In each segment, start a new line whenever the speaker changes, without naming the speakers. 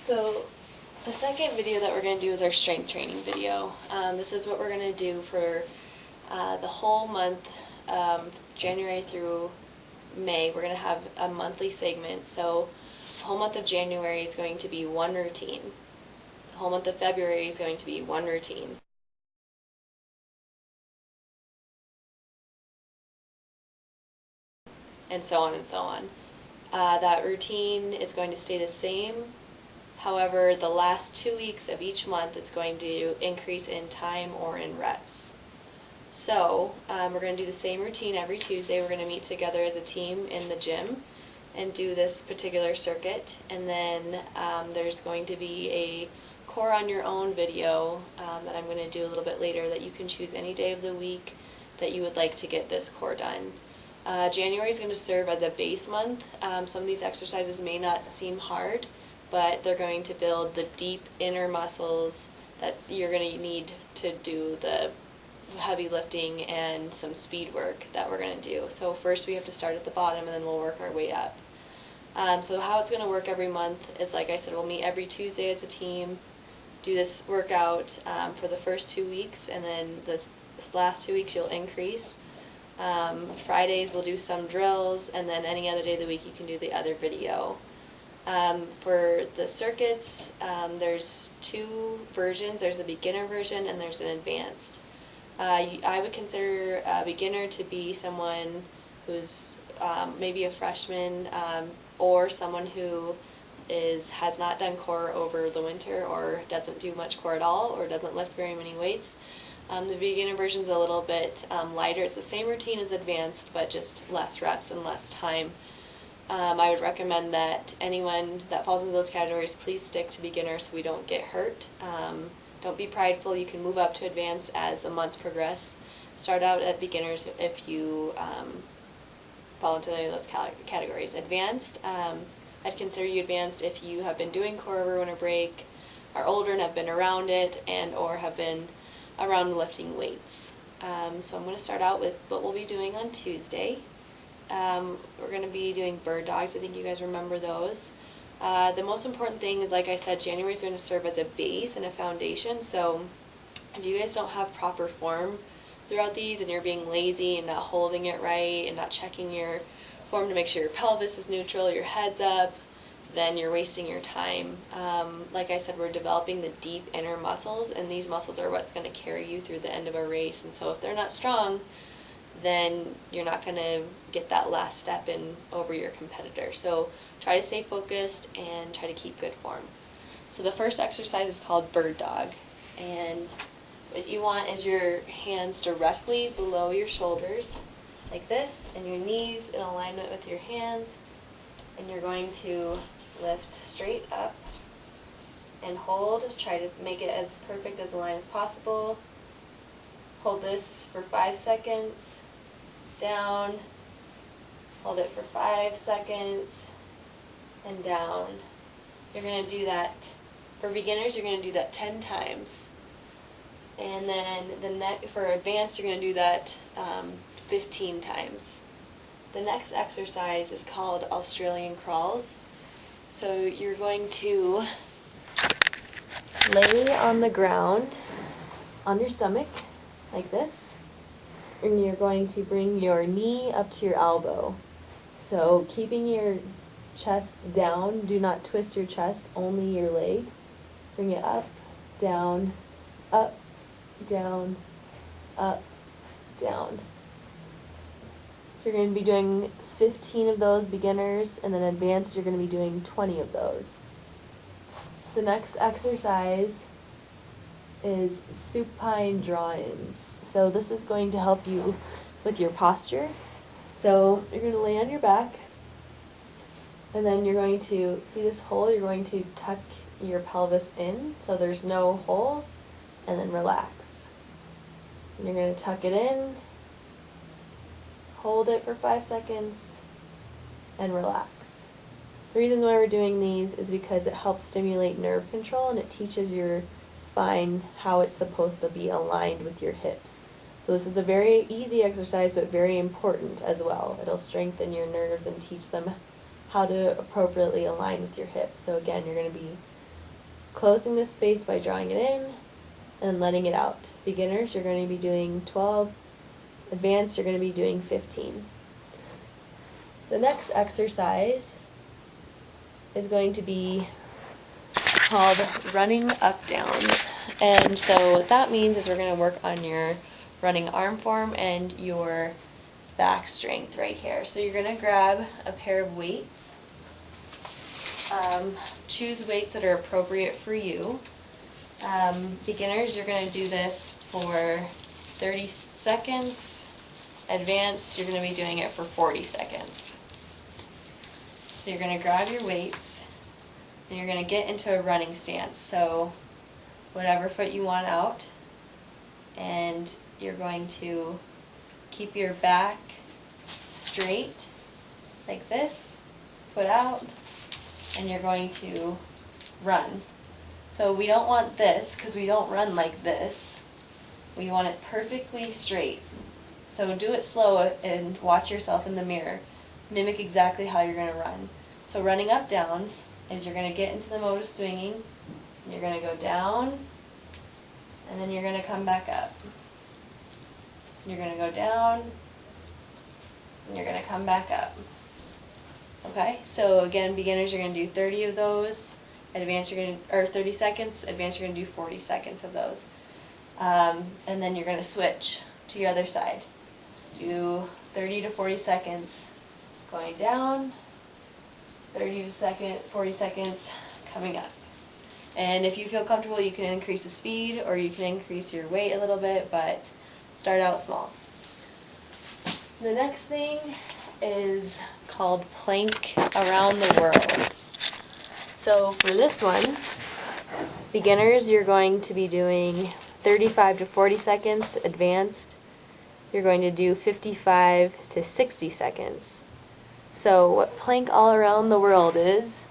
So the second video that we're going to do is our strength training video. This is what we're going to do for the whole month, January through May. We're going to have a monthly segment. So the whole month of January is going to be one routine. The whole month of February is going to be one routine. And so on and so on. That routine is going to stay the same. However, the last 2 weeks of each month it's going to increase in time or in reps. So we're going to do the same routine every Tuesday. We're going to meet together as a team in the gym and do this particular circuit. And then there's going to be a core on your own video that I'm going to do a little bit later that you can choose any day of the week that you would like to get this core done. January is going to serve as a base month. Some of these exercises may not seem hard, but they're going to build the deep inner muscles that you're going to need to do the heavy lifting and some speed work that we're going to do. So first we have to start at the bottom and then we'll work our way up. So how it's going to work every month is, like I said, we'll meet every Tuesday as a team, do this workout for the first 2 weeks, and then this last 2 weeks you'll increase. Fridays we'll do some drills, and then any other day of the week you can do the other video. For the circuits, there's two versions. There's a beginner version and there's an advanced. I would consider a beginner to be someone who's maybe a freshman or someone who has not done core over the winter or doesn't do much core at all or doesn't lift very many weights. The beginner version's a little bit lighter. It's the same routine as advanced, but just less reps and less time. I would recommend that anyone that falls into those categories, please stick to beginner so we don't get hurt. Don't be prideful. You can move up to advanced as the months progress. Start out at beginners if you fall into any of those categories. Advanced, I'd consider you advanced if you have been doing core over winter break, are older and have been around it, and or have been around lifting weights. So I'm going to start out with what we'll be doing on Tuesday. We're going to be doing bird dogs. I think you guys remember those. The most important thing is, like I said, January is going to serve as a base and a foundation. So if you guys don't have proper form throughout these and you're being lazy and not holding it right and not checking your form to make sure your pelvis is neutral, your head's up, then you're wasting your time. Like I said, we're developing the deep inner muscles, and these muscles are what's going to carry you through the end of a race. And so if they're not strong, then you're not going to get that last step in over your competitor. So try to stay focused and try to keep good form. So the first exercise is called bird dog. And what you want is your hands directly below your shoulders, like this, and your knees in alignment with your hands. And you're going to lift straight up and hold. Try to make it as perfect as a line as possible. Hold this for 5 seconds. Down. Hold it for 5 seconds. And down. You're going to do that, for beginners, you're going to do that 10 times. And then for advanced, you're going to do that 15 times. The next exercise is called Australian crawls. So you're going to lay on the ground on your stomach like this, and you're going to bring your knee up to your elbow. So keeping your chest down, do not twist your chest, only your legs. Bring it up, down, up, down, up, down. So you're going to be doing 15 of those beginners, and then advanced you're going to be doing 20 of those. The next exercise is supine draw-ins. So this is going to help you with your posture. So you're going to lay on your back, and then you're going to, see this hole, you're going to tuck your pelvis in so there's no hole, and then relax. And you're going to tuck it in, hold it for 5 seconds, and relax. The reason why we're doing these is because it helps stimulate nerve control, and it teaches your spine how it's supposed to be aligned with your hips. So this is a very easy exercise, but very important as well. It'll strengthen your nerves and teach them how to appropriately align with your hips. So again, you're going to be closing the space by drawing it in and letting it out. Beginners, you're going to be doing 12. Advanced, you're going to be doing 15. The next exercise is going to be called running up downs. And so what that means is we're going to work on your running arm form and your back strength right here. So you're going to grab a pair of weights. Choose weights that are appropriate for you. Beginners, you're going to do this for 30 seconds. Advanced, you're going to be doing it for 40 seconds. So you're going to grab your weights and you're going to get into a running stance. So whatever foot you want out, and you're going to keep your back straight like this, foot out, and you're going to run. So we don't want this because we don't run like this. We want it perfectly straight. So do it slow and watch yourself in the mirror. Mimic exactly how you're going to run. So running up downs is you're going to get into the mode of swinging. You're going to go down, and then you're going to come back up. You're going to go down, and you're going to come back up. Okay, so again, beginners, you're going to do 30 of those. Advanced, you're going to, or 30 seconds. Advanced, you're going to do 40 seconds of those. And then you're going to switch to your other side. Do 30 to 40 seconds going down, 40 seconds coming up. And if you feel comfortable, you can increase the speed or you can increase your weight a little bit, but start out small. The next thing is called plank around the world. So for this one, beginners, you're going to be doing 35 to 40 seconds. Advanced, you're going to do 55 to 60 seconds. So what plank all around the world is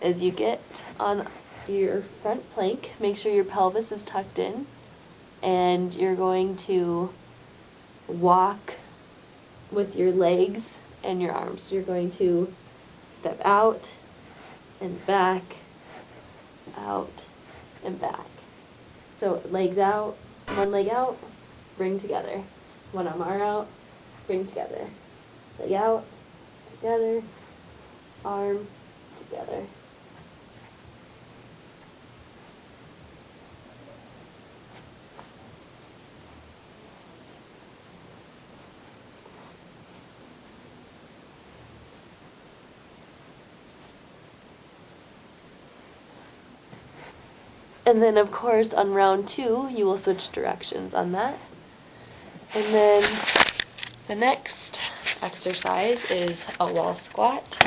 you get on your front plank, make sure your pelvis is tucked in, and you're going to walk with your legs and your arms. So you're going to step out and back, out and back. So legs out, one leg out, bring together. One arm out, bring together. Leg out, together, arm, together. And then, of course, on round 2, you will switch directions on that. And then the next exercise is a wall squat.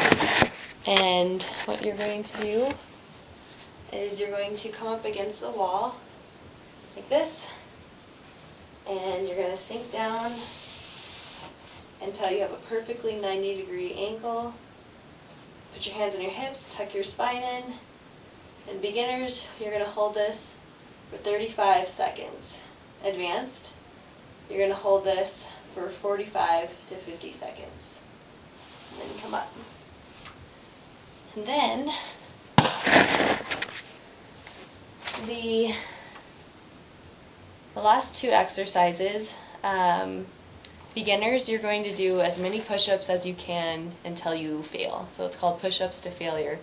And what you're going to do is you're going to come up against the wall like this. And you're going to sink down until you have a perfectly 90-degree angle. Put your hands on your hips, tuck your spine in. And beginners, you're going to hold this for 35 seconds. Advanced, you're going to hold this for 45 to 50 seconds. And then come up. And then the last 2 exercises, beginners, you're going to do as many push-ups as you can until you fail. So it's called push-ups to failure.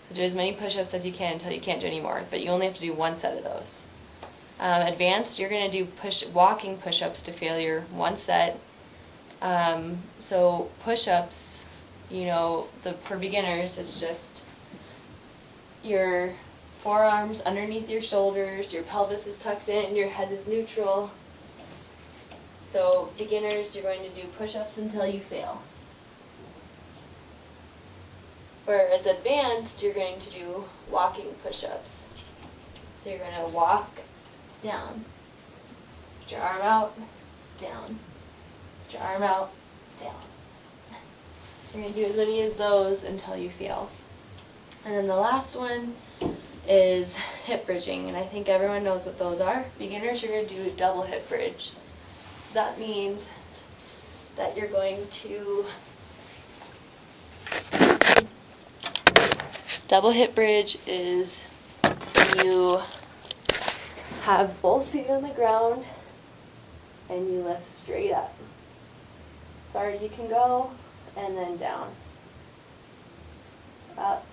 So do as many push-ups as you can until you can't do any more, but you only have to do 1 set of those. Advanced, you're going to do walking push-ups to failure, 1 set. So push-ups, you know, for beginners, it's just your forearms underneath your shoulders, your pelvis is tucked in, your head is neutral. So beginners, you're going to do push-ups until you fail. Whereas advanced, you're going to do walking push-ups. So you're going to walk down, put your arm out, down, put your arm out, down. You're going to do as many of those until you fail. And then the last one is hip bridging, and I think everyone knows what those are. Beginners, you're going to do a double hip bridge. So that means that you're going to double hip bridge is you have both feet on the ground and you lift straight up. As far as you can go, and then down. Up.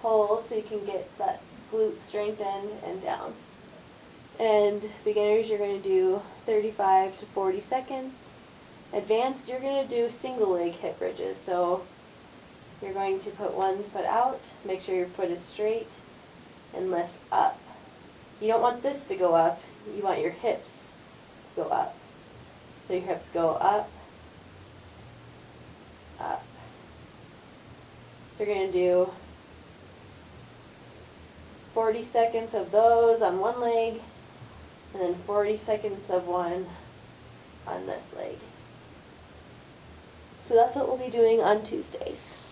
Hold so you can get that glute strengthened and down. And beginners, you're going to do 35 to 40 seconds. Advanced, you're going to do single leg hip bridges. So you're going to put one foot out, make sure your foot is straight, and lift up. You don't want this to go up, you want your hips to go up. So your hips go up, up. So you're going to do 40 seconds of those on one leg, and then 40 seconds of one on this leg. So that's what we'll be doing on Tuesdays.